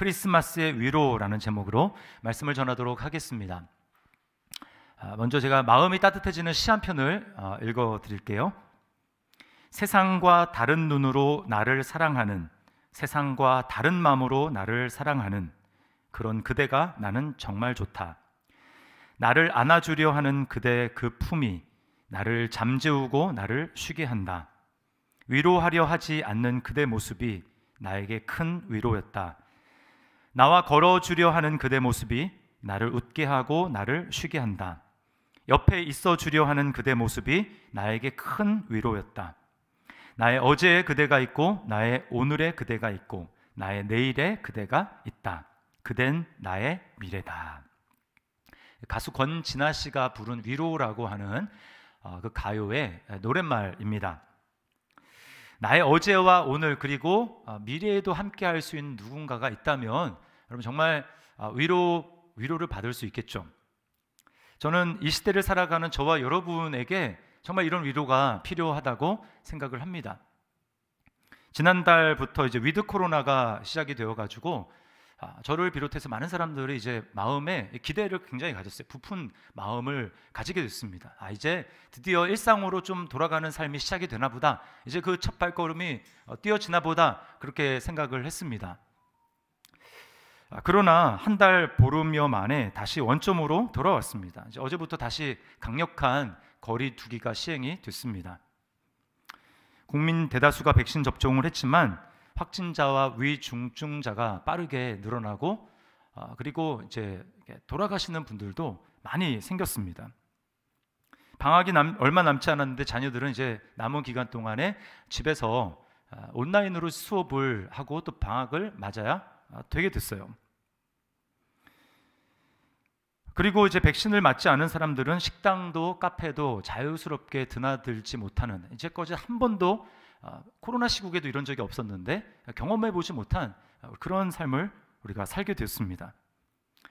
크리스마스의 위로라는 제목으로 말씀을 전하도록 하겠습니다. 먼저 제가 마음이 따뜻해지는 시 한 편을 읽어드릴게요. 세상과 다른 눈으로 나를 사랑하는, 세상과 다른 마음으로 나를 사랑하는 그런 그대가 나는 정말 좋다. 나를 안아주려 하는 그대 그 품이 나를 잠재우고 나를 쉬게 한다. 위로하려 하지 않는 그대 모습이 나에게 큰 위로였다. 나와 걸어주려 하는 그대 모습이 나를 웃게 하고 나를 쉬게 한다. 옆에 있어 주려 하는 그대 모습이 나에게 큰 위로였다. 나의 어제의 그대가 있고 나의 오늘의 그대가 있고 나의 내일의 그대가 있다. 그댄 나의 미래다. 가수 권진아 씨가 부른 위로라고 하는 그 가요의 노랫말입니다. 나의 어제와 오늘 그리고 미래에도 함께 할 수 있는 누군가가 있다면 여러분 정말 위로를 받을 수 있겠죠. 저는 이 시대를 살아가는 저와 여러분에게 정말 이런 위로가 필요하다고 생각을 합니다. 지난달부터 이제 위드 코로나가 시작이 되어가지고 저를 비롯해서 많은 사람들이 이제 마음에 기대를 굉장히 가졌어요. 부푼 마음을 가지게 됐습니다. 이제 드디어 일상으로 좀 돌아가는 삶이 시작이 되나 보다. 이제 그 첫 발걸음이 뛰어지나 보다. 그렇게 생각을 했습니다. 그러나 한 달 보름여 만에 다시 원점으로 돌아왔습니다. 이제 어제부터 다시 강력한 거리 두기가 시행이 됐습니다. 국민 대다수가 백신 접종을 했지만 확진자와 위중증자가 빠르게 늘어나고 그리고 이제 돌아가시는 분들도 많이 생겼습니다. 방학이 얼마 남지 않았는데 자녀들은 이제 남은 기간 동안에 집에서 온라인으로 수업을 하고 또 방학을 맞아야 되게 됐어요. 그리고 이제 백신을 맞지 않은 사람들은 식당도 카페도 자유스럽게 드나들지 못하는, 이제까지 한 번도 코로나 시국에도 이런 적이 없었는데 경험해 보지 못한 그런 삶을 우리가 살게 됐습니다.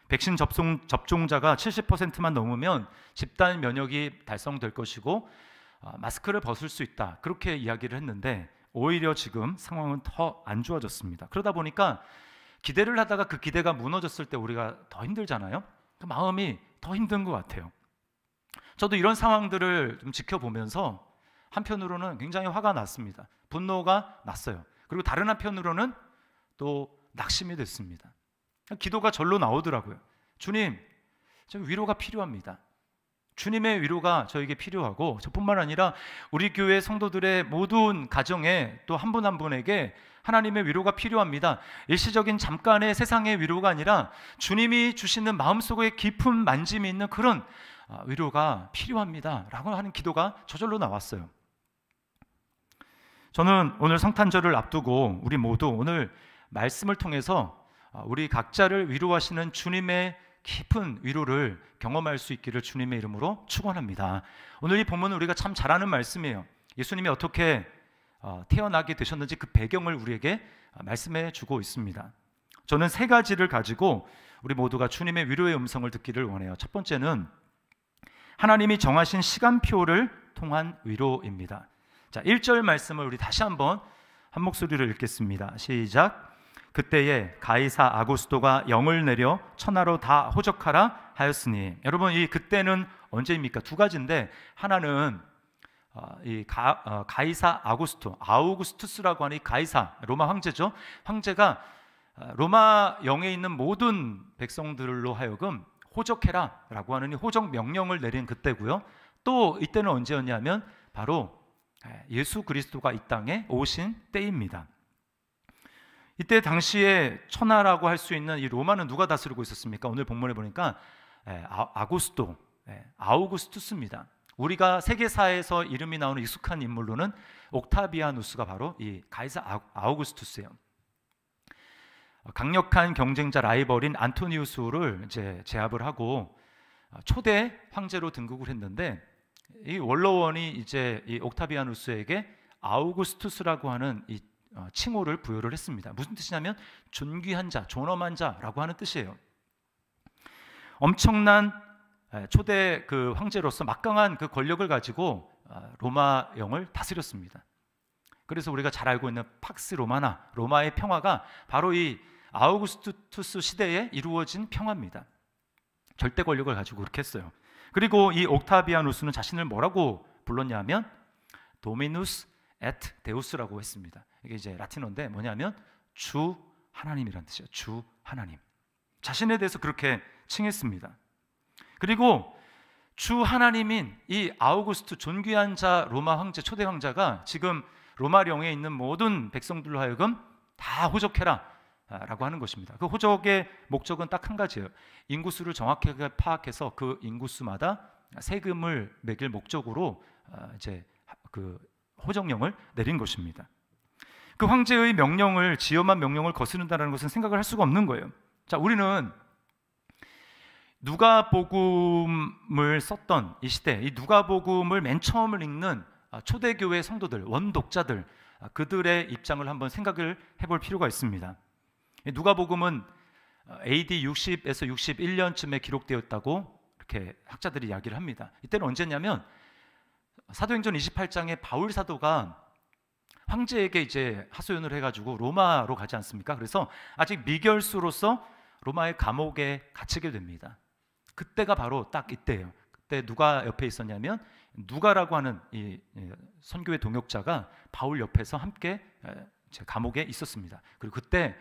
백신 접종자가 70%만 넘으면 집단 면역이 달성될 것이고 마스크를 벗을 수 있다, 그렇게 이야기를 했는데 오히려 지금 상황은 더 안 좋아졌습니다. 그러다 보니까 기대를 하다가 그 기대가 무너졌을 때 우리가 더 힘들잖아요. 그 마음이 더 힘든 것 같아요. 저도 이런 상황들을 좀 지켜보면서 한편으로는 굉장히 화가 났습니다. 분노가 났어요. 그리고 다른 한편으로는 또 낙심이 됐습니다. 기도가 절로 나오더라고요. 주님, 저 위로가 필요합니다. 주님의 위로가 저에게 필요하고, 저뿐만 아니라 우리 교회 성도들의 모든 가정에 또 한 분 한 분에게 하나님의 위로가 필요합니다. 일시적인 잠깐의 세상의 위로가 아니라 주님이 주시는 마음속에 깊은 만짐이 있는 그런 위로가 필요합니다 라고 하는 기도가 저절로 나왔어요. 저는 오늘 성탄절을 앞두고 우리 모두 오늘 말씀을 통해서 우리 각자를 위로하시는 주님의 깊은 위로를 경험할 수 있기를 주님의 이름으로 축원합니다. 오늘 이 본문은 우리가 참 잘 아는 말씀이에요. 예수님이 어떻게 태어나게 되셨는지 그 배경을 우리에게 말씀해 주고 있습니다. 저는 세 가지를 가지고 우리 모두가 주님의 위로의 음성을 듣기를 원해요. 첫 번째는 하나님이 정하신 시간표를 통한 위로입니다. 자, 1절 말씀을 우리 다시 한번 한 목소리로 읽겠습니다. 시작. 그때에 가이사 아구스토가 영을 내려 천하로 다 호적하라 하였으니. 여러분, 이 그때는 언제입니까? 두 가지인데, 하나는 가이사 아구스토, 아우구스투스라고 하는 이 가이사, 로마 황제죠. 황제가 로마 영에 있는 모든 백성들로 하여금 호적해라 라고 하는 이 호적 명령을 내린 그때고요. 또 이때는 언제였냐면 바로 예수 그리스도가 이 땅에 오신 때입니다. 이때 당시에 천하라고 할 수 있는 이 로마는 누가 다스리고 있었습니까? 오늘 본문에 보니까 아구스토, 아우구스투스입니다. 우리가 세계사에서 이름이 나오는 익숙한 인물로는 옥타비아누스가 바로 이 가이사 아우구스투스예요. 강력한 경쟁자 라이벌인 안토니우스를 이제 제압을 하고 초대 황제로 등극을 했는데, 이 원로원이 이제 이 옥타비아누스에게 아우구스투스라고 하는 이 칭호를 부여를 했습니다. 무슨 뜻이냐면 존귀한 자, 존엄한 자라고 하는 뜻이에요. 엄청난 초대 그 황제로서 막강한 그 권력을 가지고 로마 영을 다스렸습니다. 그래서 우리가 잘 알고 있는 팍스 로마나, 로마의 평화가 바로 이 아우구스투스 시대에 이루어진 평화입니다. 절대 권력을 가지고 그렇게 했어요. 그리고 이 옥타비아누스는 자신을 뭐라고 불렀냐면 도미누스 에트 데우스라고 했습니다. 이게 이제 라틴어인데 뭐냐면 주 하나님이란 뜻이에요. 주 하나님. 자신에 대해서 그렇게 칭했습니다. 그리고 주 하나님인 이 아우구스투 존귀한 자 로마 황제 초대 황자가 지금 로마령에 있는 모든 백성들로 하여금 다 호적해라 라고 하는 것입니다. 그 호적의 목적은 딱 한 가지예요. 인구수를 정확하게 파악해서 그 인구수마다 세금을 매길 목적으로 이제 그 호적령을 내린 것입니다. 그 황제의 명령을, 지엄한 명령을 거스른다는 것은 생각을 할 수가 없는 거예요. 자, 우리는 누가복음을 썼던 이 시대, 이 누가복음을 맨 처음을 읽는 초대교회 성도들, 원독자들, 그들의 입장을 한번 생각을 해볼 필요가 있습니다. 누가복음은 AD 60에서 61년쯤에 기록되었다고 이렇게 학자들이 이야기를 합니다. 이때는 언제냐면 사도행전 28장에 바울 사도가 황제에게 이제 하소연을 해가지고 로마로 가지 않습니까? 그래서 아직 미결수로서 로마의 감옥에 갇히게 됩니다. 그때가 바로 딱 이때예요. 그때 누가 옆에 있었냐면 누가라고 하는 이 선교의 동역자가 바울 옆에서 함께 감옥에 있었습니다. 그리고 그때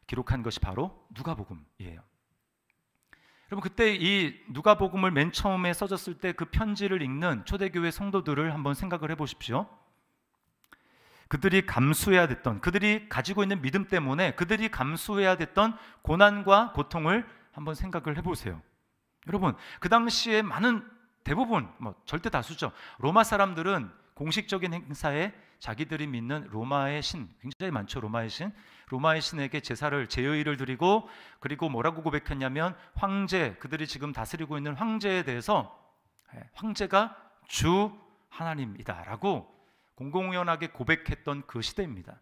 기록한 것이 바로 누가복음이에요. 여러분, 그때 이 누가복음을 맨 처음에 써졌을 때 그 편지를 읽는 초대교회 성도들을 한번 생각을 해보십시오. 그들이 감수해야 됐던, 그들이 가지고 있는 믿음 때문에 그들이 감수해야 됐던 고난과 고통을 한번 생각을 해보세요. 여러분, 그 당시에 많은, 대부분, 절대 다수죠. 로마 사람들은 공식적인 행사에 자기들이 믿는 로마의 신, 굉장히 많죠. 로마의 신에게 제사를, 제의를 드리고, 그리고 뭐라고 고백했냐면 황제, 그들이 지금 다스리고 있는 황제에 대해서 황제가 주 하나님이다 라고 공공연하게 고백했던 그 시대입니다.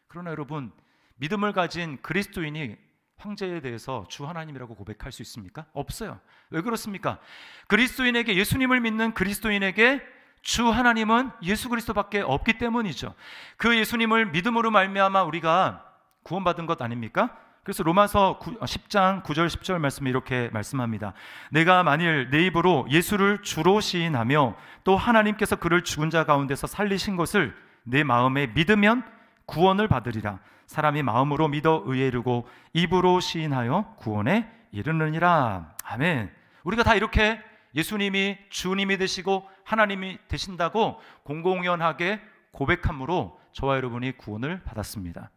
그러나 여러분, 믿음을 가진 그리스도인이 황제에 대해서 주 하나님이라고 고백할 수 있습니까? 없어요. 왜 그렇습니까? 그리스도인에게, 예수님을 믿는 그리스도인에게 주 하나님은 예수 그리스도밖에 없기 때문이죠. 그 예수님을 믿음으로 말미암아 우리가 구원받은 것 아닙니까? 그래서 로마서 10장 9절 10절 말씀에 이렇게 말씀합니다. 내가 만일 내 입으로 예수를 주로 시인하며 또 하나님께서 그를 죽은 자 가운데서 살리신 것을 내 마음에 믿으면 구원을 받으리라. 사람이 마음으로 믿어 의에 이르고 입으로 시인하여 구원에 이르느니라. 아멘. 우리가 다 이렇게 예수님이 주님이 되시고 하나님이 되신다고 공공연하게 고백함으로 저와 여러분이 구원을 받았습니다.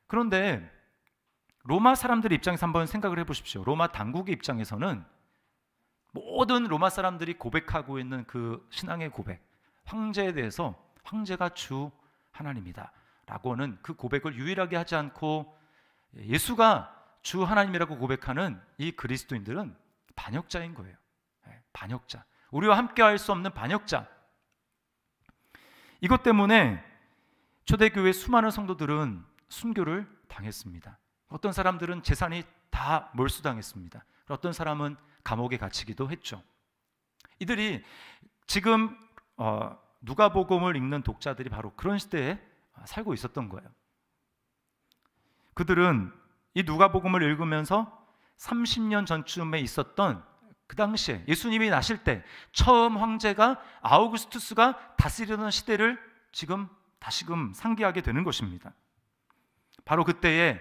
그런데 로마 사람들의 입장에서 한번 생각을 해보십시오. 로마 당국의 입장에서는 모든 로마 사람들이 고백하고 있는 그 신앙의 고백, 황제에 대해서 황제가 주 하나님이다 라고는 그 고백을 유일하게 하지 않고 예수가 주 하나님이라고 고백하는 이 그리스도인들은 반역자인 거예요. 반역자, 우리와 함께 할 수 없는 반역자. 이것 때문에 초대교회 수많은 성도들은 순교를 당했습니다. 어떤 사람들은 재산이 다 몰수당했습니다. 어떤 사람은 감옥에 갇히기도 했죠. 이들이 지금 누가복음을 읽는 독자들이 바로 그런 시대에 살고 있었던 거예요. 그들은 이 누가복음을 읽으면서 30년 전쯤에 있었던 그 당시에 예수님이 나실 때 처음 황제가 아우구스투스가 다스리던 시대를 지금 다시금 상기하게 되는 것입니다. 바로 그때에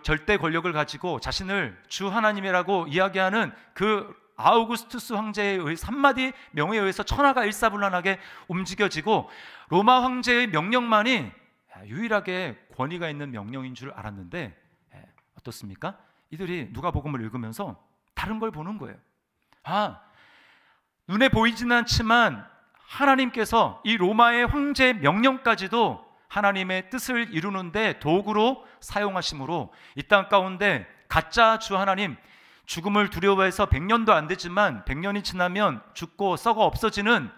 절대 권력을 가지고 자신을 주 하나님이라고 이야기하는 그 아우구스투스 황제의 한마디 명에 의해서 천하가 일사불란하게 움직여지고 로마 황제의 명령만이 유일하게 권위가 있는 명령인 줄 알았는데 어떻습니까? 이들이 누가복음을 읽으면서 다른 걸 보는 거예요. 눈에 보이지는 않지만 하나님께서 이 로마의 황제의 명령까지도 하나님의 뜻을 이루는데 도구로 사용하심으로 이 땅 가운데 가짜 주 하나님, 죽음을 두려워해서 100년도 안 되지만 100년이 지나면 죽고 썩어 없어지는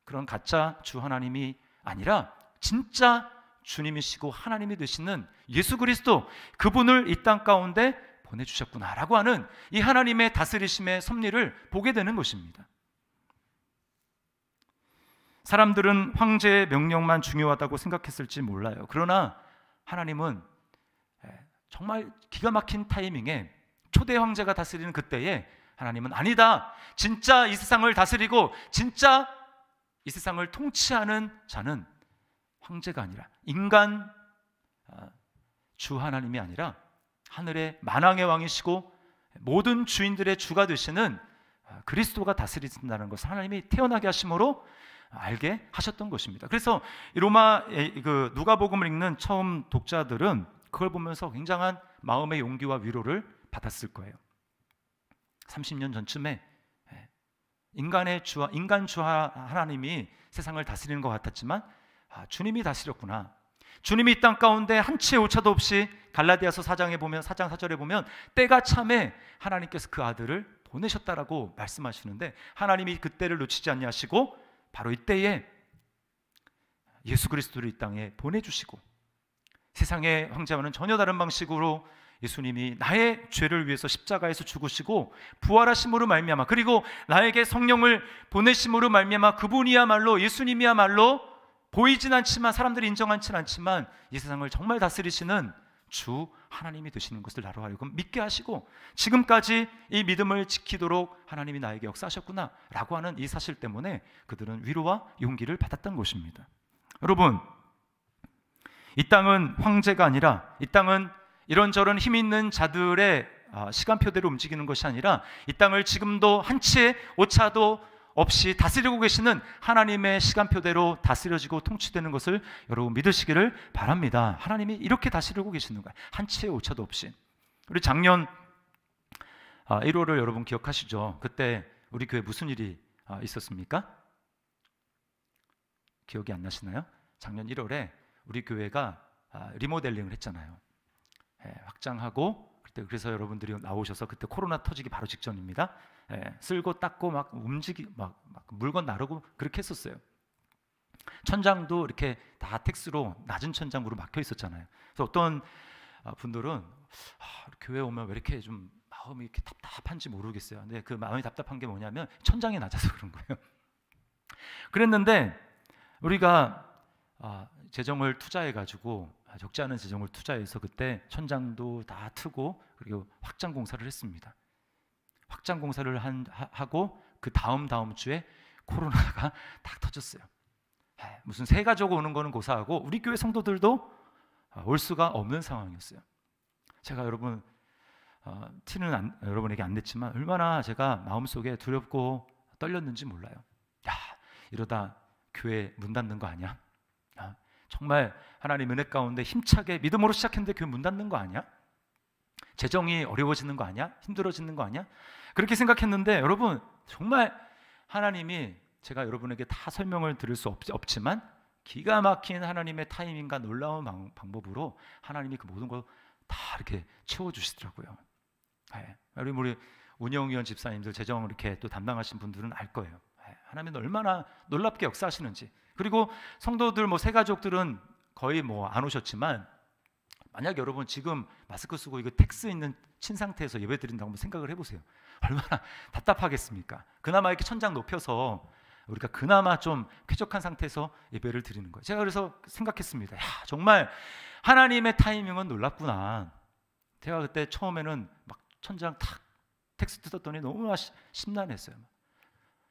그런 가짜 주 하나님이 아니라 진짜 주님이시고 하나님이 되시는 예수 그리스도, 그분을 이 땅 가운데 보내주셨구나라고 하는 이 하나님의 다스리심의 섭리를 보게 되는 것입니다. 사람들은 황제의 명령만 중요하다고 생각했을지 몰라요. 그러나 하나님은 정말 기가 막힌 타이밍에 초대 황제가 다스리는 그때에 하나님은 아니다, 진짜 이 세상을 다스리고 진짜 이 세상을 통치하는 자는 황제가 아니라 인간 주 하나님이 아니라 하늘의 만왕의 왕이시고 모든 주인들의 주가 되시는 그리스도가 다스리신다는 것을 하나님이 태어나게 하심으로 알게 하셨던 것입니다. 그래서 이 로마 누가복음을 읽는 처음 독자들은 그걸 보면서 굉장한 마음의 용기와 위로를 받았을 거예요. 30년 전쯤에 인간 주 하나님이 세상을 다스리는 것 같았지만 주님이 다스렸구나. 주님이 이 땅 가운데 한치의 오차도 없이 갈라디아서 4장 4절에 보면 때가 참에 하나님께서 그 아들을 보내셨다라고 말씀하시는데, 하나님이 그때를 놓치지 아니하시고 바로 이때에 예수 그리스도를 이 땅에 보내주시고 세상의 황제와는 전혀 다른 방식으로 예수님이 나의 죄를 위해서 십자가에서 죽으시고 부활하심으로 말미암아, 그리고 나에게 성령을 보내심으로 말미암아 그분이야말로, 예수님이야말로 보이진 않지만 사람들이 인정하지는 않지만 이 세상을 정말 다스리시는 주 하나님이 되시는 것을 나로 하여금 믿게 하시고 지금까지 이 믿음을 지키도록 하나님이 나에게 역사하셨구나 라고 하는 이 사실 때문에 그들은 위로와 용기를 받았던 것입니다. 여러분, 이 땅은 황제가 아니라, 이 땅은 이런저런 힘 있는 자들의 시간표대로 움직이는 것이 아니라 이 땅을 지금도 한치의 오차도 없이 다스리고 계시는 하나님의 시간표대로 다스려지고 통치되는 것을 여러분 믿으시기를 바랍니다. 하나님이 이렇게 다스리고 계시는 거예요. 한치의 오차도 없이. 우리 작년 1월을 여러분 기억하시죠? 그때 우리 교회 무슨 일이 있었습니까? 기억이 안 나시나요? 작년 1월에 우리 교회가 리모델링을 했잖아요. 확장하고, 그래서 여러분들이 나오셔서 그때 코로나 터지기 바로 직전입니다. 쓸고 닦고 막 막 물건 나르고 그렇게 했었어요. 천장도 이렇게 다 텍스로 낮은 천장으로 막혀 있었잖아요. 그래서 어떤 분들은 교회 오면 왜 이렇게 좀 마음이 이렇게 답답한지 모르겠어요. 근데 그 마음이 답답한 게 뭐냐면 천장이 낮아서 그런 거예요. 그랬는데 우리가 재정을 투자해가지고, 적지 않은 재정을 투자해서 그때 천장도 다 트고 그리고 확장 공사를 했습니다. 확장 공사를 하고 그 다음 주에 코로나가 딱 터졌어요. 무슨 새 가지고 오는 거는 고사하고 우리 교회 성도들도 올 수가 없는 상황이었어요. 제가 여러분 티는 여러분에게 안 냈지만 얼마나 제가 마음속에 두렵고 떨렸는지 몰라요. 야, 이러다 교회 문 닫는 거 아니야? 정말 하나님 은혜 가운데 힘차게 믿음으로 시작했는데 교회 문 닫는 거 아니야? 재정이 어려워지는 거 아니야? 힘들어지는 거 아니야? 그렇게 생각했는데 여러분, 정말 하나님이, 제가 여러분에게 다 설명을 드릴 수 없지만 기가 막힌 하나님의 타이밍과 놀라운 방법으로 하나님이 그 모든 걸 다 이렇게 채워주시더라고요. 우리 운영위원 집사님들, 재정 이렇게 또 담당하신 분들은 알 거예요. 하나님은 얼마나 놀랍게 역사하시는지. 그리고 성도들 새 가족들은 거의 안 오셨지만, 만약 여러분 지금 마스크 쓰고 이거 텍스 있는 친 상태에서 예배 드린다고 한번 생각을 해보세요. 얼마나 답답하겠습니까? 그나마 이렇게 천장 높여서 우리가 그나마 좀 쾌적한 상태에서 예배를 드리는 거예요. 제가 그래서 생각했습니다. 야, 정말 하나님의 타이밍은 놀랍구나. 제가 그때 처음에는 막 천장 탁 텍스 뜯었더니 너무 심란했어요.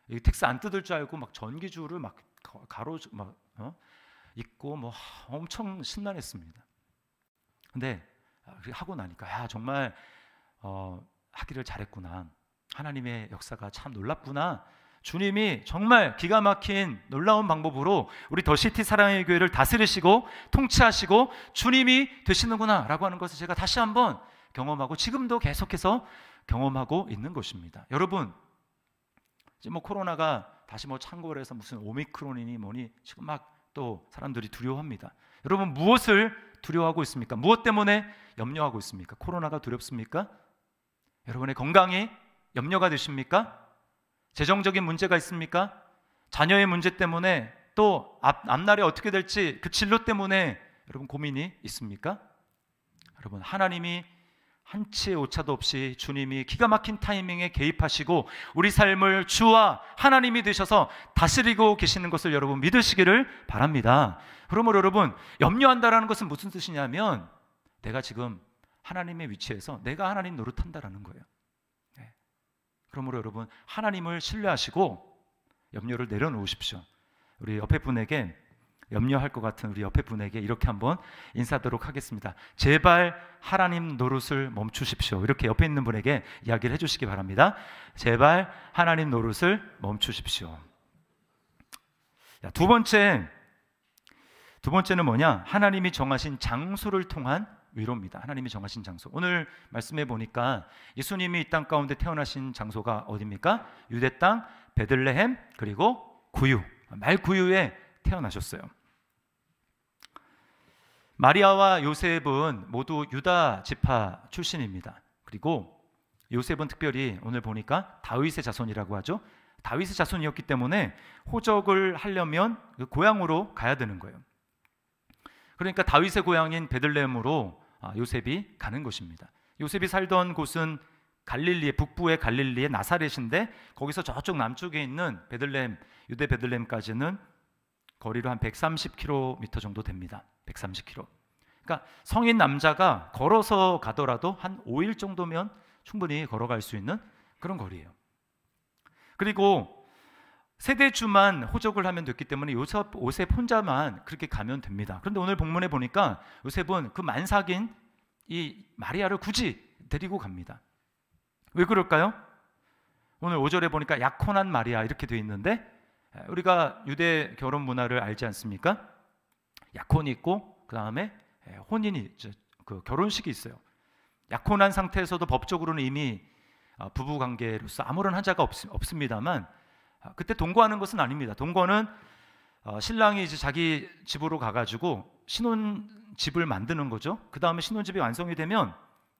이 텍스 안 뜯을 줄 알고 막 전기줄을 막 가로 있고 엄청 심란했습니다. 근데 하고 나니까 야, 정말 하기를 잘했구나. 하나님의 역사가 참 놀랍구나. 주님이 정말 기가 막힌 놀라운 방법으로 우리 더시티 사랑의 교회를 다스리시고 통치하시고 주님이 되시는구나 라고 하는 것을 제가 다시 한번 경험하고 지금도 계속해서 경험하고 있는 것입니다. 여러분, 이제 코로나가 다시 창궐을 해서 무슨 오미크론이니 뭐니 지금 막 또 사람들이 두려워합니다. 여러분, 무엇을 두려워하고 있습니까? 무엇 때문에 염려하고 있습니까? 코로나가 두렵습니까? 여러분의 건강이 염려가 되십니까? 재정적인 문제가 있습니까? 자녀의 문제 때문에, 또 앞날에 어떻게 될지 그 진로 때문에 여러분 고민이 있습니까? 여러분, 하나님이 한치의 오차도 없이 주님이 기가 막힌 타이밍에 개입하시고 우리 삶을 주와 하나님이 되셔서 다스리고 계시는 것을 여러분 믿으시기를 바랍니다. 그러므로 여러분, 염려한다라는 것은 무슨 뜻이냐면 내가 지금 하나님의 위치에서 내가 하나님 노릇한다라는 거예요. 네. 그러므로 여러분, 하나님을 신뢰하시고 염려를 내려놓으십시오. 우리 옆에 분에게, 염려할 것 같은 우리 옆에 분에게 이렇게 한번 인사하도록 하겠습니다. 제발 하나님 노릇을 멈추십시오. 이렇게 옆에 있는 분에게 이야기를 해주시기 바랍니다. 제발 하나님 노릇을 멈추십시오. 두 번째는 뭐냐? 하나님이 정하신 장소를 통한 위로입니다. 하나님이 정하신 장소. 오늘 말씀해 보니까 예수님이 이 땅 가운데 태어나신 장소가 어디입니까? 유대 땅 베들레헴, 그리고 구유, 말 구유에 태어나셨어요. 마리아와 요셉은 모두 유다 지파 출신입니다. 그리고 요셉은 특별히 오늘 보니까 다윗의 자손이라고 하죠. 다윗의 자손이었기 때문에 호적을 하려면 그 고향으로 가야 되는 거예요. 그러니까 다윗의 고향인 베들레헴으로 요셉이 가는 것입니다. 요셉이 살던 곳은 갈릴리의, 북부의 갈릴리의 나사렛인데, 거기서 저쪽 남쪽에 있는 베들레헴, 유대 베들레헴까지는 거리로 한 130km 정도 됩니다. 130km. 그러니까 성인 남자가 걸어서 가더라도 한 5일 정도면 충분히 걸어갈 수 있는 그런 거리예요. 그리고 세대주만 호적을 하면 됐기 때문에 요셉 혼자만 그렇게 가면 됩니다. 그런데 오늘 본문에 보니까 요셉은 그 만삭인 이 마리아를 굳이 데리고 갑니다. 왜 그럴까요? 오늘 5절에 보니까 약혼한 마리아 이렇게 되어 있는데, 우리가 유대 결혼 문화를 알지 않습니까? 약혼이 있고 그 다음에 혼인이, 그 결혼식이 있어요. 약혼한 상태에서도 법적으로는 이미 부부관계로서 아무런 한자가 없습니다만, 그때 동거하는 것은 아닙니다. 동거는 신랑이 이제 자기 집으로 가가지고 신혼집을 만드는 거죠. 그 다음에 신혼집이 완성이 되면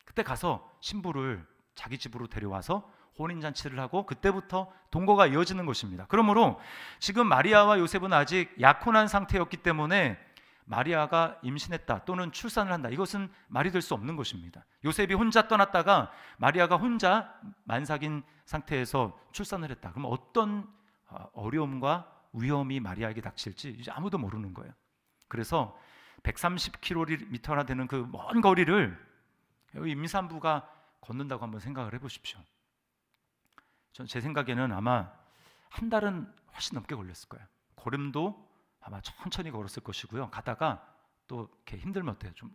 그때 가서 신부를 자기 집으로 데려와서 혼인잔치를 하고 그때부터 동거가 이어지는 것입니다. 그러므로 지금 마리아와 요셉은 아직 약혼한 상태였기 때문에 마리아가 임신했다 또는 출산을 한다, 이것은 말이 될 수 없는 것입니다. 요셉이 혼자 떠났다가 마리아가 혼자 만삭인 상태에서 출산을 했다. 그럼 어떤 어려움과 위험이 마리아에게 닥칠지 이제 아무도 모르는 거예요. 그래서 130km나 되는 그 먼 거리를 임산부가 걷는다고 한번 생각을 해보십시오. 제 생각에는 아마 한 달은 훨씬 넘게 걸렸을 거예요. 걸음도 아마 천천히 걸었을 것이고요. 가다가 또 이렇게 힘들면 어때요? 좀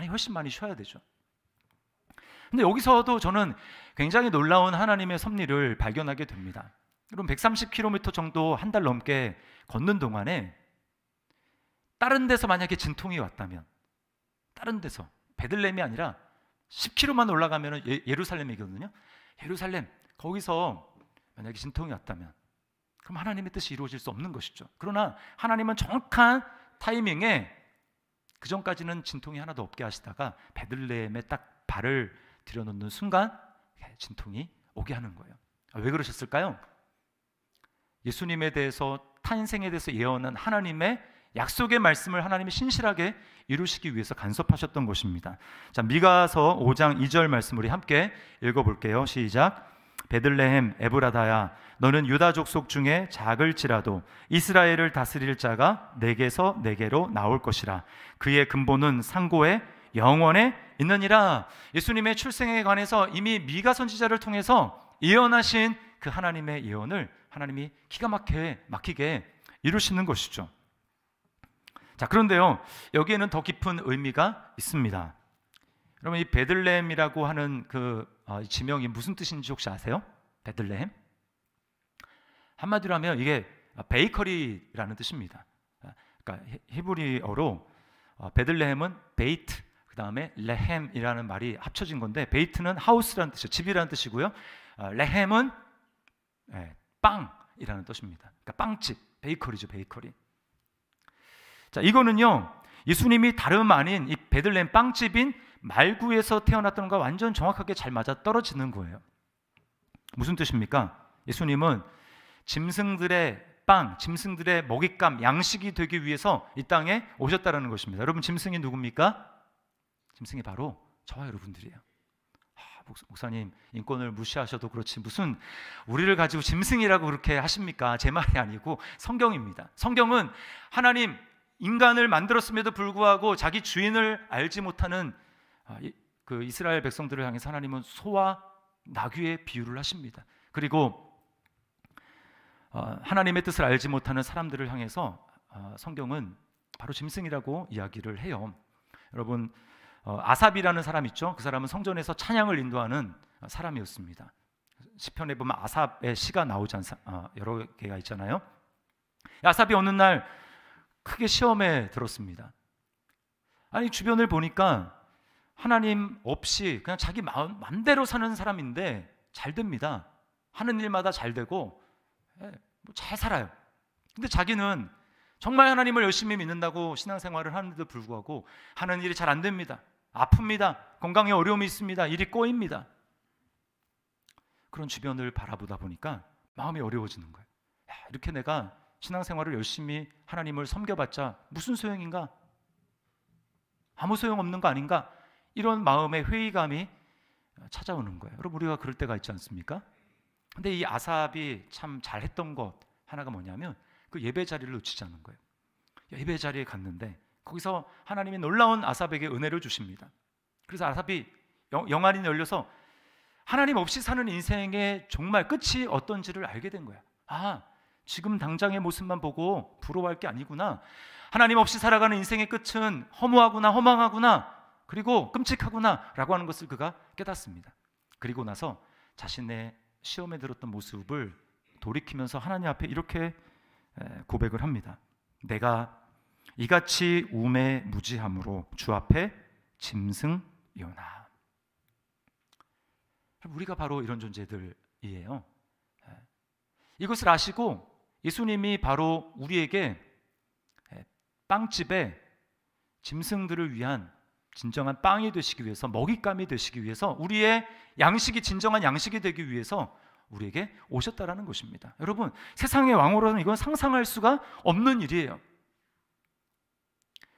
훨씬 많이 쉬어야 되죠. 근데 여기서도 저는 굉장히 놀라운 하나님의 섭리를 발견하게 됩니다. 여러분, 130km 정도 한 달 넘게 걷는 동안에 다른 데서 만약에 진통이 왔다면, 다른 데서 베들레헴이 아니라 10km만 올라가면 예루살렘이거든요. 예루살렘, 거기서 만약에 진통이 왔다면 그럼 하나님의 뜻이 이루어질 수 없는 것이죠. 그러나 하나님은 정확한 타이밍에, 그 전까지는 진통이 하나도 없게 하시다가 베들레헴에 딱 발을 들여놓는 순간 진통이 오게 하는 거예요. 왜 그러셨을까요? 예수님에 대해서, 탄생에 대해서 예언한 하나님의 약속의 말씀을 하나님이 신실하게 이루시기 위해서 간섭하셨던 것입니다. 자, 미가서 5장 2절 말씀 우리 함께 읽어볼게요. 시작. 베들레헴 에브라다야, 너는 유다 족속 중에 작을지라도 이스라엘을 다스릴 자가 내게서 내게로 나올 것이라. 그의 근본은 상고에 영원에 있느니라. 예수님의 출생에 관해서 이미 미가 선지자를 통해서 예언하신 그 하나님의 예언을 하나님이 기가 막히게 이루시는 것이죠. 자, 그런데요, 여기에는 더 깊은 의미가 있습니다. 여러분, 이 베들레헴이라고 하는 그 지명이 무슨 뜻인지 혹시 아세요? 베들레헴? 한마디로 하면 이게 베이커리라는 뜻입니다. 그러니까 히브리어로 베들레헴은 베이트, 그 다음에 레헴이라는 말이 합쳐진 건데, 베이트는 하우스라는 뜻이에요. 집이라는 뜻이고요. 레헴은 빵이라는 뜻입니다. 그러니까 빵집, 베이커리죠, 베이커리. 자, 이거는요, 예수님이 다름 아닌 이 베들레헴 빵집인 말구에서 태어났던 것과 완전 정확하게 잘 맞아 떨어지는 거예요. 무슨 뜻입니까? 예수님은 짐승들의 빵, 짐승들의 먹잇감, 양식이 되기 위해서 이 땅에 오셨다는 것입니다. 여러분, 짐승이 누굽니까? 짐승이 바로 저와 여러분들이에요. 목사님, 인권을 무시하셔도 그렇지 무슨 우리를 가지고 짐승이라고 그렇게 하십니까? 제 말이 아니고 성경입니다. 성경은 하나님 인간을 만들었음에도 불구하고 자기 주인을 알지 못하는 그 이스라엘 백성들을 향해서 하나님은 소와 나귀의 비유를 하십니다. 그리고 하나님의 뜻을 알지 못하는 사람들을 향해서 성경은 바로 짐승이라고 이야기를 해요. 여러분, 아삽이라는 사람 있죠? 그 사람은 성전에서 찬양을 인도하는 사람이었습니다. 시편에 보면 아삽의 시가 나오지 여러 개가 있잖아요. 아삽이 어느 날 크게 시험에 들었습니다. 아니, 주변을 보니까 하나님 없이 그냥 자기 마음대로 사는 사람인데 잘 됩니다. 하는 일마다 잘 되고 잘 살아요. 근데 자기는 정말 하나님을 열심히 믿는다고 신앙생활을 하는데도 불구하고 하는 일이 잘 안 됩니다. 아픕니다. 건강에 어려움이 있습니다. 일이 꼬입니다. 그런 주변을 바라보다 보니까 마음이 어려워지는 거예요. 이렇게 내가 신앙생활을 열심히 하나님을 섬겨봤자 무슨 소용인가? 아무 소용없는 거 아닌가? 이런 마음의 회의감이 찾아오는 거예요. 여러분, 우리가 그럴 때가 있지 않습니까? 근데 이 아삽이 참 잘했던 것 하나가 뭐냐면 그 예배 자리를 놓치지 않는 거예요. 예배 자리에 갔는데 거기서 하나님이 놀라운 아삽에게 은혜를 주십니다. 그래서 아삽이 영안이 열려서 하나님 없이 사는 인생의 정말 끝이 어떤지를 알게 된 거야. 아, 지금 당장의 모습만 보고 부러워할 게 아니구나. 하나님 없이 살아가는 인생의 끝은 허무하구나, 허망하구나, 그리고 끔찍하구나 라고 하는 것을 그가 깨닫습니다. 그리고 나서 자신의 시험에 들었던 모습을 돌이키면서 하나님 앞에 이렇게 고백을 합니다. 내가 이같이 우매무지함으로 주 앞에 짐승이오나. 우리가 바로 이런 존재들이에요. 이것을 아시고 예수님이 바로 우리에게 빵집에 짐승들을 위한 진정한 빵이 되시기 위해서, 먹잇감이 되시기 위해서, 우리의 양식이 진정한 양식이 되기 위해서 우리에게 오셨다라는 것입니다. 여러분, 세상의 왕으로는 이건 상상할 수가 없는 일이에요.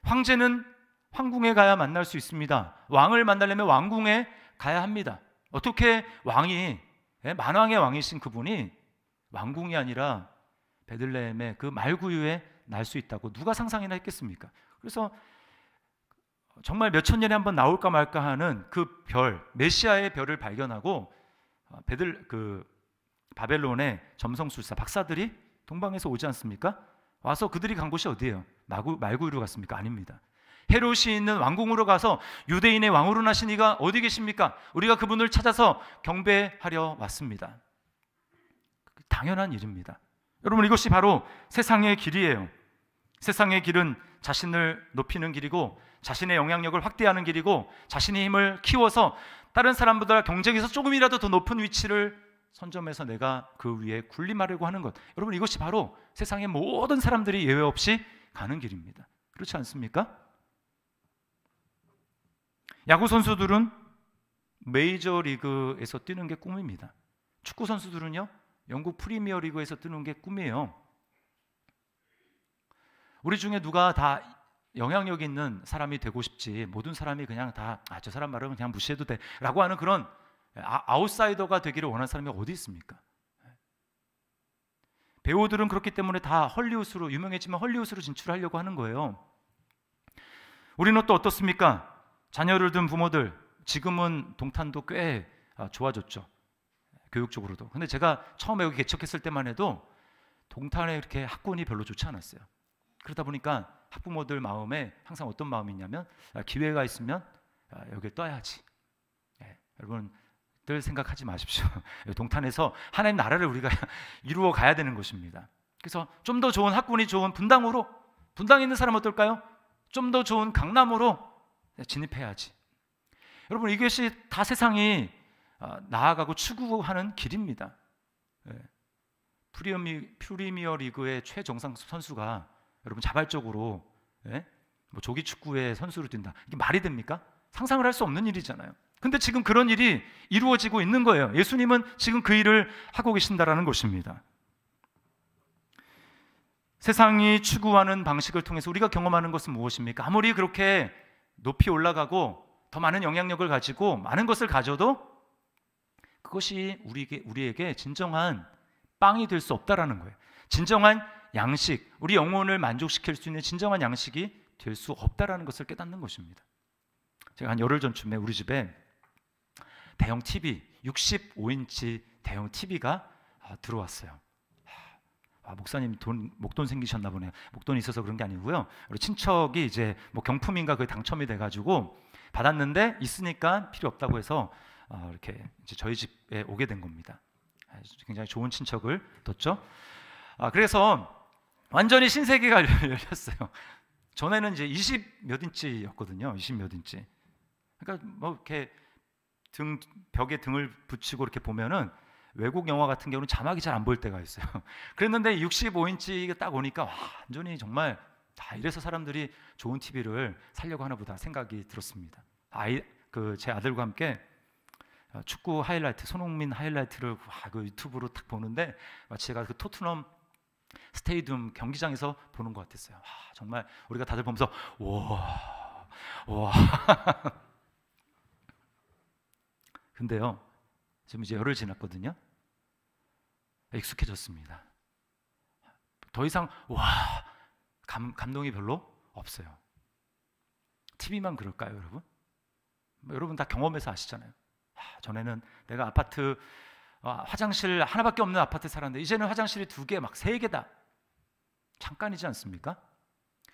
황제는 황궁에 가야 만날 수 있습니다. 왕을 만나려면 왕궁에 가야 합니다. 어떻게 왕이, 만왕의 왕이신 그분이 왕궁이 아니라 베들레헴의 그 말구유에 날 수 있다고 누가 상상이나 했겠습니까? 그래서 정말 몇천 년에 한번 나올까 말까 하는 그 별, 메시아의 별을 발견하고 바벨론의 점성술사 박사들이 동방에서 오지 않습니까? 와서 그들이 간 곳이 어디예요? 말구유로 갔습니까? 아닙니다. 헤롯이 있는 왕궁으로 가서 유대인의 왕으로 나신 이가 어디 계십니까? 우리가 그분을 찾아서 경배하려 왔습니다. 당연한 일입니다. 여러분, 이것이 바로 세상의 길이에요. 세상의 길은 자신을 높이는 길이고, 자신의 영향력을 확대하는 길이고, 자신의 힘을 키워서 다른 사람보다 경쟁에서 조금이라도 더 높은 위치를 선점해서 내가 그 위에 군림하려고 하는 것. 여러분, 이것이 바로 세상의 모든 사람들이 예외 없이 가는 길입니다. 그렇지 않습니까? 야구 선수들은 메이저 리그에서 뛰는 게 꿈입니다. 축구 선수들은요, 영국 프리미어 리그에서 뛰는 게 꿈이에요. 우리 중에 누가 다 영향력 있는 사람이 되고 싶지, 모든 사람이 그냥 다 저 사람 말은 그냥 무시해도 돼 라고 하는 그런 아웃사이더가 되기를 원하는 사람이 어디 있습니까? 배우들은 그렇기 때문에 다 헐리우드로, 유명해지면 헐리우드로 진출하려고 하는 거예요. 우리는 또 어떻습니까? 자녀를 둔 부모들, 지금은 동탄도 꽤 좋아졌죠, 교육적으로도. 근데 제가 처음에 여기 개척했을 때만 해도 동탄에 이렇게 학군이 별로 좋지 않았어요. 그러다 보니까 학부모들 마음에 항상 어떤 마음이 있냐면, 기회가 있으면 여길 떠야지. 여러분들 생각하지 마십시오. 동탄에서 하나님 나라를 우리가 이루어 가야 되는 것입니다. 그래서 좀 더 좋은 학군이 좋은 분당으로, 분당에 있는 사람 어떨까요? 좀 더 좋은 강남으로 진입해야지. 여러분, 이것이 다 세상이 나아가고 추구하는 길입니다. 프리미어 리그의 최정상 선수가 여러분 자발적으로 조기 축구의 선수로 뛴다. 이게 말이 됩니까? 상상을 할 수 없는 일이잖아요. 근데 지금 그런 일이 이루어지고 있는 거예요. 예수님은 지금 그 일을 하고 계신다라는 것입니다. 세상이 추구하는 방식을 통해서 우리가 경험하는 것은 무엇입니까? 아무리 그렇게 높이 올라가고 더 많은 영향력을 가지고 많은 것을 가져도 그것이 우리에게 진정한 빵이 될 수 없다라는 거예요. 진정한 양식, 우리 영혼을 만족시킬 수 있는 진정한 양식이 될 수 없다라는 것을 깨닫는 것입니다. 제가 한 열흘 전쯤에 우리 집에 대형 TV, 65인치 대형 TV가 들어왔어요. 목사님 목돈 생기셨나 보네요. 목돈이 있어서 그런 게 아니고요. 우리 친척이 이제 뭐 경품인가 그게 당첨이 돼가지고 받았는데 있으니까 필요 없다고 해서 이렇게 이제 저희 집에 오게 된 겁니다. 굉장히 좋은 친척을 뒀죠. 그래서 완전히 신세계가 열렸어요. 전에는 이제 20 몇 인치였거든요. 20 몇 인치. 그러니까 뭐 이렇게 벽에 등을 붙이고 이렇게 보면은 외국 영화 같은 경우는 자막이 잘 안 보일 때가 있어요. 그랬는데 65인치가 딱 오니까 완전히 정말 이래서 사람들이 좋은 TV를 사려고 하나 보다 생각이 들었습니다. 제 아들과 함께 축구 하이라이트, 손흥민 하이라이트를 그 유튜브로 딱 보는데 마치 제가 그 토트넘 스테디움 경기장에서 보는 것 같았어요. 정말 우리가 다들 보면서 와. 근데요, 지금 이제 열흘 지났거든요. 익숙해졌습니다. 더 이상 감동이 별로 없어요. TV만 그럴까요, 여러분? 여러분 다 경험해서 아시잖아요. 전에는 내가 아파트 화장실 하나밖에 없는 아파트 살았는데 이제는 화장실이 2개, 막 3개다. 잠깐이지 않습니까?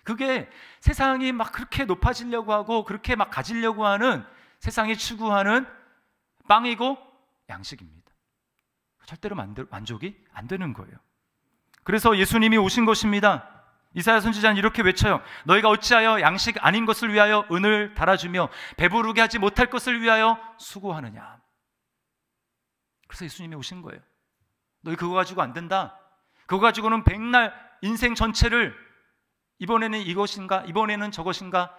그게 세상이 막 그렇게 높아지려고 하고 그렇게 막 가지려고 하는 세상이 추구하는 빵이고 양식입니다. 절대로 만족이 안 되는 거예요. 그래서 예수님이 오신 것입니다. 이사야 선지자는 이렇게 외쳐요. 너희가 어찌하여 양식 아닌 것을 위하여 은을 달아주며 배부르게 하지 못할 것을 위하여 수고하느냐. 그래서 예수님이 오신 거예요. 너희 그거 가지고 안 된다. 그거 가지고는 백날 인생 전체를 이번에는 이것인가 이번에는 저것인가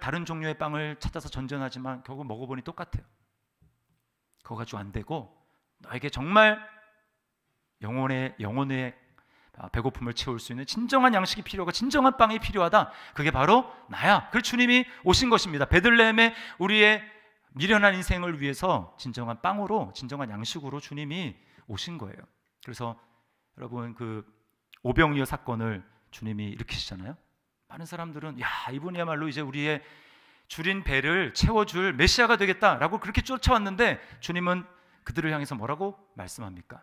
다른 종류의 빵을 찾아서 전전하지만 결국 먹어보니 똑같아요. 그거 가지고 안 되고 너에게 정말 영혼의 배고픔을 채울 수 있는 진정한 양식이 필요하고 진정한 빵이 필요하다. 그게 바로 나야. 그 주님이 오신 것입니다. 베들레헴에 우리의 미련한 인생을 위해서 진정한 빵으로, 진정한 양식으로 주님이 오신 거예요. 그래서 여러분 그 오병이어 사건을 주님이 일으키시잖아요. 많은 사람들은 이분이야말로 이제 우리의 줄인 배를 채워줄 메시아가 되겠다라고 그렇게 쫓아왔는데 주님은 그들을 향해서 뭐라고 말씀합니까?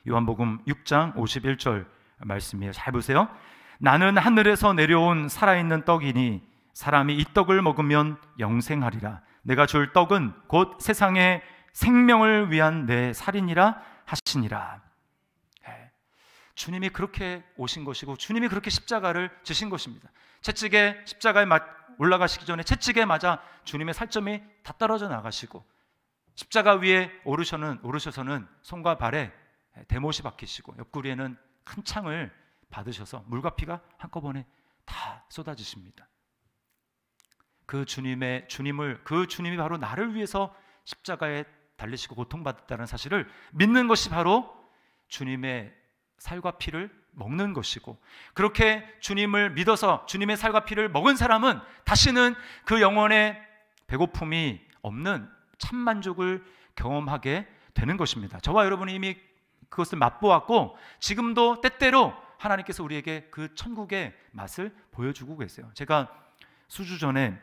요한복음 6장 51절 말씀이에요. 잘 보세요. 나는 하늘에서 내려온 살아있는 떡이니 사람이 이 떡을 먹으면 영생하리라. 내가 줄 떡은 곧 세상의 생명을 위한 내 살이니라 하시니라. 주님이 그렇게 오신 것이고 주님이 그렇게 십자가를 지신 것입니다. 채찍에 십자가에 올라가시기 전에 채찍에 맞아 주님의 살점이 다 떨어져 나가시고 십자가 위에 오르셔서는 손과 발에 대못이 박히시고 옆구리에는 큰 창을 받으셔서 물과 피가 한꺼번에 다 쏟아지십니다. 그 주님이 바로 나를 위해서 십자가에 달리시고 고통받았다는 사실을 믿는 것이 바로 주님의 살과 피를 먹는 것이고, 그렇게 주님을 믿어서 주님의 살과 피를 먹은 사람은 다시는 그 영혼의 배고픔이 없는 참 만족을 경험하게 되는 것입니다. 저와 여러분이 이미 그것을 맛보았고 지금도 때때로 하나님께서 우리에게 그 천국의 맛을 보여주고 계세요. 제가 수주 전에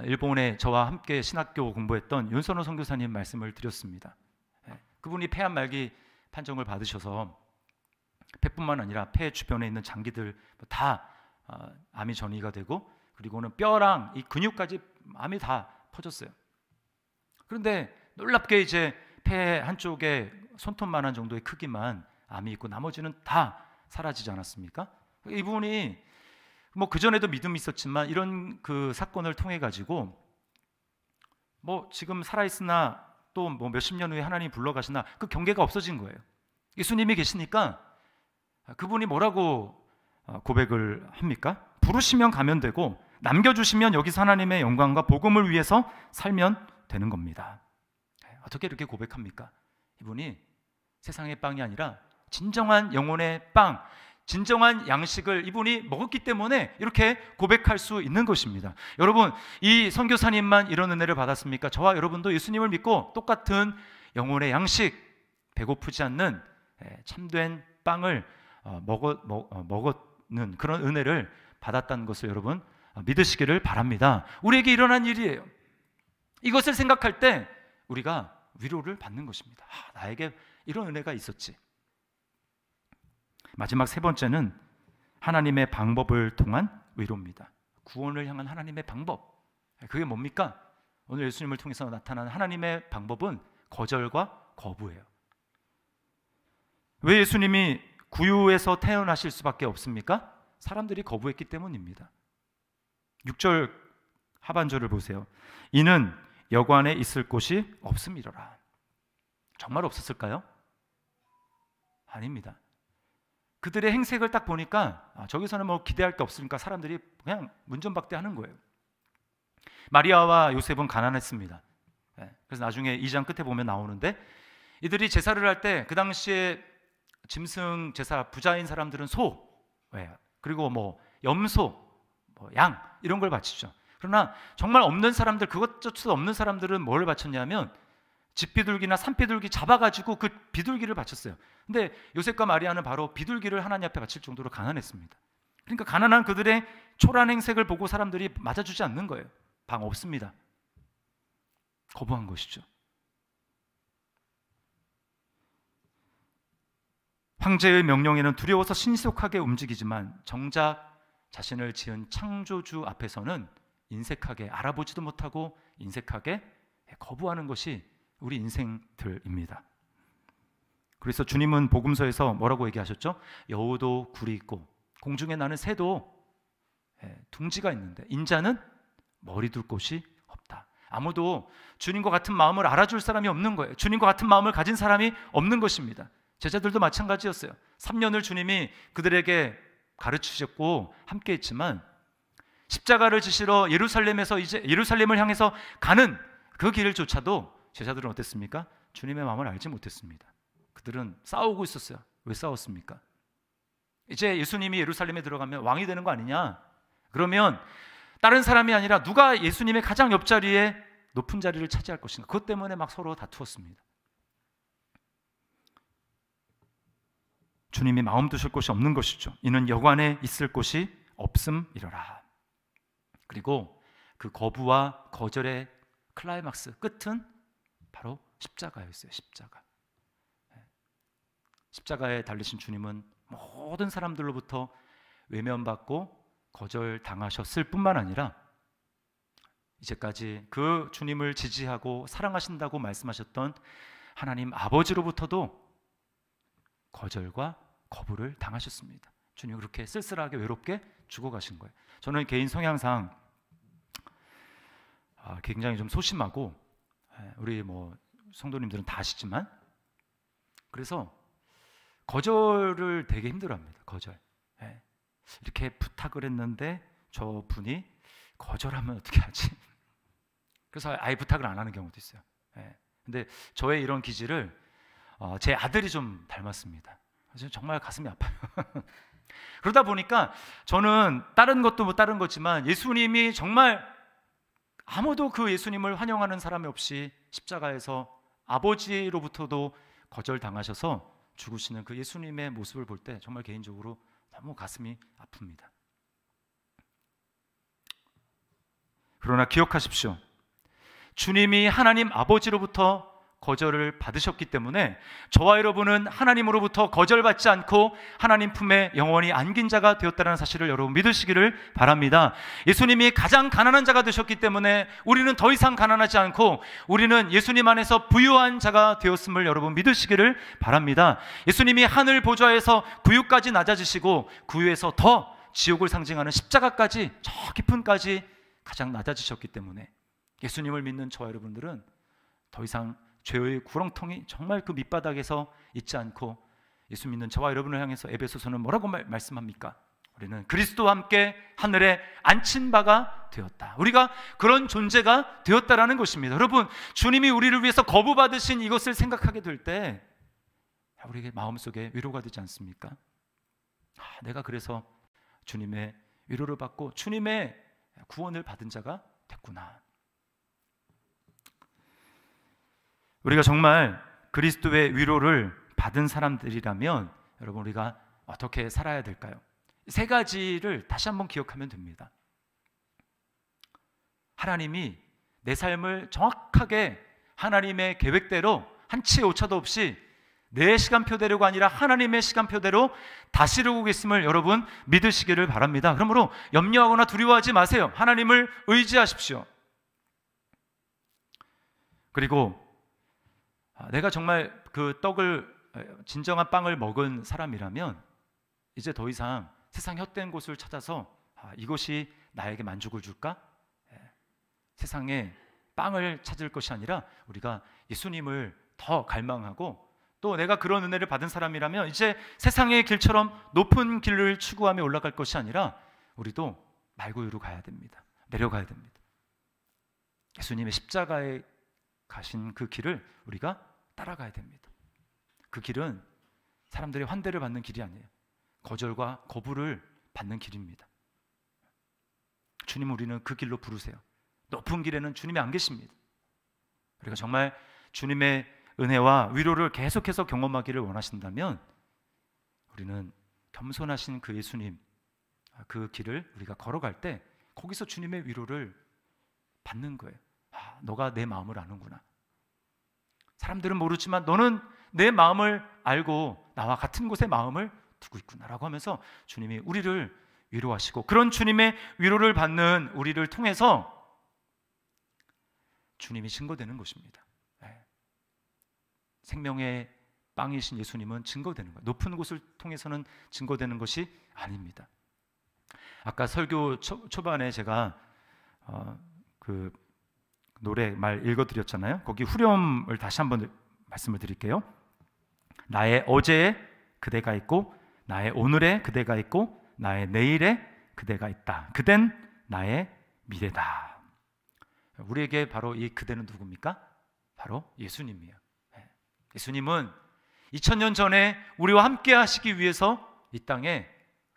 일본에 저와 함께 신학교 공부했던 윤선호 선교사님 말씀을 드렸습니다. 그분이 폐암 말기 판정을 받으셔서 폐뿐만 아니라 폐 주변에 있는 장기들 다 암이 전이가 되고, 그리고는 뼈랑 이 근육까지 암이 다 퍼졌어요. 그런데 놀랍게 이제 폐 한쪽에 손톱만한 정도의 크기만 암이 있고 나머지는 다 사라지지 않았습니까? 이분이 뭐 그전에도 믿음이 있었지만 이런 그 사건을 통해 가지고 뭐 지금 살아있으나 또 뭐 몇십 년 후에 하나님이 불러가시나 그 경계가 없어진 거예요. 예수님이 계시니까 그분이 뭐라고 고백을 합니까? 부르시면 가면 되고 남겨주시면 여기서 하나님의 영광과 복음을 위해서 살면 되는 겁니다. 어떻게 이렇게 고백합니까? 이분이 세상의 빵이 아니라 진정한 영혼의 빵, 진정한 양식을 이분이 먹었기 때문에 이렇게 고백할 수 있는 것입니다. 여러분, 이 선교사님만 이런 은혜를 받았습니까? 저와 여러분도 예수님을 믿고 똑같은 영혼의 양식, 배고프지 않는 참된 빵을 먹는 그런 은혜를 받았다는 것을 여러분 믿으시기를 바랍니다. 우리에게 일어난 일이에요. 이것을 생각할 때 우리가 위로를 받는 것입니다. 나에게 이런 은혜가 있었지. 마지막 세 번째는 하나님의 방법을 통한 위로입니다. 구원을 향한 하나님의 방법. 그게 뭡니까? 오늘 예수님을 통해서 나타난 하나님의 방법은 거절과 거부예요. 왜 예수님이 구유에서 태어나실 수밖에 없습니까? 사람들이 거부했기 때문입니다. 6절 하반절을 보세요. 이는 여관에 있을 곳이 없음이로라. 정말 없었을까요? 아닙니다. 그들의 행색을 딱 보니까 저기서는 뭐 기대할 게 없으니까 사람들이 그냥 문전박대하는 거예요. 마리아와 요셉은 가난했습니다. 그래서 나중에 2장 끝에 보면 나오는데, 이들이 제사를 할 때 그 당시에 짐승 제사 부자인 사람들은 소, 그리고 뭐 염소, 양 이런 걸 바치죠. 그러나 정말 없는 사람들, 그것조차 없는 사람들은 뭘 바쳤냐면 집비둘기나 산비둘기 잡아가지고 그 비둘기를 바쳤어요. 근데 요셉과 마리아는 바로 비둘기를 하나님 앞에 바칠 정도로 가난했습니다. 그러니까 가난한 그들의 초라한 행색을 보고 사람들이 맞아주지 않는 거예요. 방 없습니다. 거부한 것이죠. 황제의 명령에는 두려워서 신속하게 움직이지만 정작 자신을 지은 창조주 앞에서는 인색하게, 알아보지도 못하고 인색하게 거부하는 것이 우리 인생들입니다. 그래서 주님은 복음서에서 뭐라고 얘기하셨죠? 여우도 굴이 있고 공중에 나는 새도 둥지가 있는데 인자는 머리 둘 곳이 없다. 아무도 주님과 같은 마음을 알아줄 사람이 없는 거예요. 주님과 같은 마음을 가진 사람이 없는 것입니다. 제자들도 마찬가지였어요. 3년을 주님이 그들에게 가르치셨고 함께 했지만 십자가를 지시러 예루살렘에서 이제 예루살렘을 향해서 가는 그 길조차도 제자들은 어땠습니까? 주님의 마음을 알지 못했습니다. 그들은 싸우고 있었어요. 왜 싸웠습니까? 이제 예수님이 예루살렘에 들어가면 왕이 되는 거 아니냐? 그러면 다른 사람이 아니라 누가 예수님의 가장 옆자리에 높은 자리를 차지할 것인가? 그것 때문에 막 서로 다투었습니다. 주님이 마음 두실 곳이 없는 것이죠. 이는 여관에 있을 곳이 없음이로라. 그리고 그 거부와 거절의 클라이막스 끝은 바로 십자가였어요. 십자가. 십자가에 달리신 주님은 모든 사람들로부터 외면받고 거절당하셨을 뿐만 아니라 이제까지 그 주님을 지지하고 사랑하신다고 말씀하셨던 하나님 아버지로부터도 거절과 거부를 당하셨습니다. 주님 그렇게 쓸쓸하게 외롭게 죽어가신 거예요. 저는 개인 성향상 굉장히 좀 소심하고, 우리 뭐 성도님들은 다 아시지만, 그래서 거절을 되게 힘들어합니다. 거절. 이렇게 부탁을 했는데 저 분이 거절하면 어떻게 하지? 그래서 아예 부탁을 안 하는 경우도 있어요. 근데 저의 이런 기질을 제 아들이 좀 닮았습니다. 그래서 정말 가슴이 아파요. 그러다 보니까 저는 다른 것도 뭐 다른 거지만 예수님이 정말 아무도 그 예수님을 환영하는 사람이 없이 십자가에서 아버지로부터도 거절당하셔서 죽으시는 그 예수님의 모습을 볼 때 정말 개인적으로 너무 가슴이 아픕니다. 그러나 기억하십시오. 주님이 하나님 아버지로부터 거절을 받으셨기 때문에 저와 여러분은 하나님으로부터 거절받지 않고 하나님 품에 영원히 안긴 자가 되었다는 사실을 여러분 믿으시기를 바랍니다. 예수님이 가장 가난한 자가 되셨기 때문에 우리는 더 이상 가난하지 않고 우리는 예수님 안에서 부유한 자가 되었음을 여러분 믿으시기를 바랍니다. 예수님이 하늘 보좌에서 구유까지 낮아지시고 구유에서 더 지옥을 상징하는 십자가까지, 저 깊은까지 가장 낮아지셨기 때문에 예수님을 믿는 저와 여러분들은 더 이상 죄의 구렁텅이 정말 그 밑바닥에서 있지 않고, 예수 믿는 저와 여러분을 향해서 에베소서는 뭐라고 말씀합니까? 우리는 그리스도와 함께 하늘에 앉힌 바가 되었다. 우리가 그런 존재가 되었다라는 것입니다. 여러분, 주님이 우리를 위해서 거부받으신 이것을 생각하게 될 때 우리에게 마음속에 위로가 되지 않습니까? 내가 그래서 주님의 위로를 받고 주님의 구원을 받은 자가 됐구나. 우리가 정말 그리스도의 위로를 받은 사람들이라면 여러분 우리가 어떻게 살아야 될까요? 세 가지를 다시 한번 기억하면 됩니다. 하나님이 내 삶을 정확하게 하나님의 계획대로 한치의 오차도 없이 내 시간표대로가 아니라 하나님의 시간표대로 다스리고 계심을 여러분 믿으시기를 바랍니다. 그러므로 염려하거나 두려워하지 마세요. 하나님을 의지하십시오. 그리고 내가 정말 그 진정한 빵을 먹은 사람이라면 이제 더 이상 세상 헛된 곳을 찾아서 이것이 나에게 만족을 줄까? 세상에 빵을 찾을 것이 아니라 우리가 예수님을 더 갈망하고, 또 내가 그런 은혜를 받은 사람이라면 이제 세상의 길처럼 높은 길을 추구하며 올라갈 것이 아니라 우리도 말고 위로 가야 됩니다. 내려가야 됩니다. 예수님의 십자가에 가신 그 길을 우리가 따라가야 됩니다. 그 길은 사람들의 환대를 받는 길이 아니에요. 거절과 거부를 받는 길입니다. 주님, 우리는 그 길로 부르세요. 높은 길에는 주님이 안 계십니다. 우리가 정말 주님의 은혜와 위로를 계속해서 경험하기를 원하신다면 우리는 겸손하신 그 예수님, 그 길을 우리가 걸어갈 때 거기서 주님의 위로를 받는 거예요. 너가 내 마음을 아는구나. 사람들은 모르지만 너는 내 마음을 알고 나와 같은 곳에 마음을 두고 있구나 라고 하면서 주님이 우리를 위로하시고, 그런 주님의 위로를 받는 우리를 통해서 주님이 증거되는 것입니다. 생명의 빵이신 예수님은 증거되는 거예요. 높은 곳을 통해서는 증거되는 것이 아닙니다. 아까 설교 초반에 제가 그 노래 말 읽어드렸잖아요. 거기 후렴을 다시 한번 말씀을 드릴게요. 나의 어제에 그대가 있고, 나의 오늘에 그대가 있고, 나의 내일에 그대가 있다. 그댄 나의 미래다. 우리에게 바로 이 그대는 누굽니까? 바로 예수님이에요. 예수님은 2000년 전에 우리와 함께 하시기 위해서 이 땅에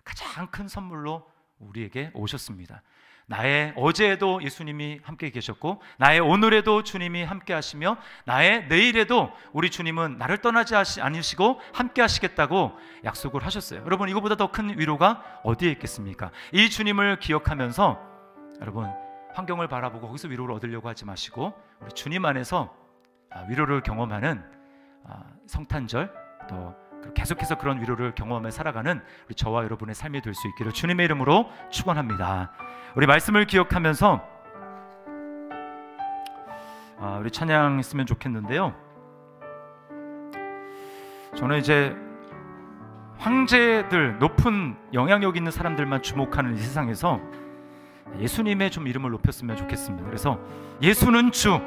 가장 큰 선물로 우리에게 오셨습니다. 나의 어제에도 예수님이 함께 계셨고, 나의 오늘에도 주님이 함께 하시며, 나의 내일에도 우리 주님은 나를 떠나지 않으시고 함께 하시겠다고 약속을 하셨어요. 여러분, 이거보다 더 큰 위로가 어디에 있겠습니까? 이 주님을 기억하면서 여러분, 환경을 바라보고 거기서 위로를 얻으려고 하지 마시고 우리 주님 안에서 위로를 경험하는 성탄절, 또 계속해서 그런 위로를 경험하며 살아가는 우리 저와 여러분의 삶이 될 수 있기를 주님의 이름으로 축원합니다. 우리 말씀을 기억하면서 우리 찬양했으면 좋겠는데요. 저는 이제 황제들, 높은 영향력 있는 사람들만 주목하는 이 세상에서 예수님의 좀 이름을 높였으면 좋겠습니다. 그래서 예수는 주,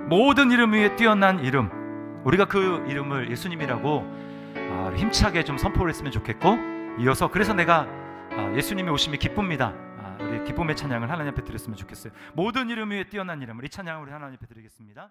모든 이름 위에 뛰어난 이름, 우리가 그 이름을 예수님이라고 힘차게 좀 선포를 했으면 좋겠고, 이어서 그래서 내가 예수님이 오심이 기쁩니다. 우리 기쁨의 찬양을 하나님 앞에 드렸으면 좋겠어요. 모든 이름 위에 뛰어난 이름을, 이 찬양을 우리 하나님 앞에 드리겠습니다.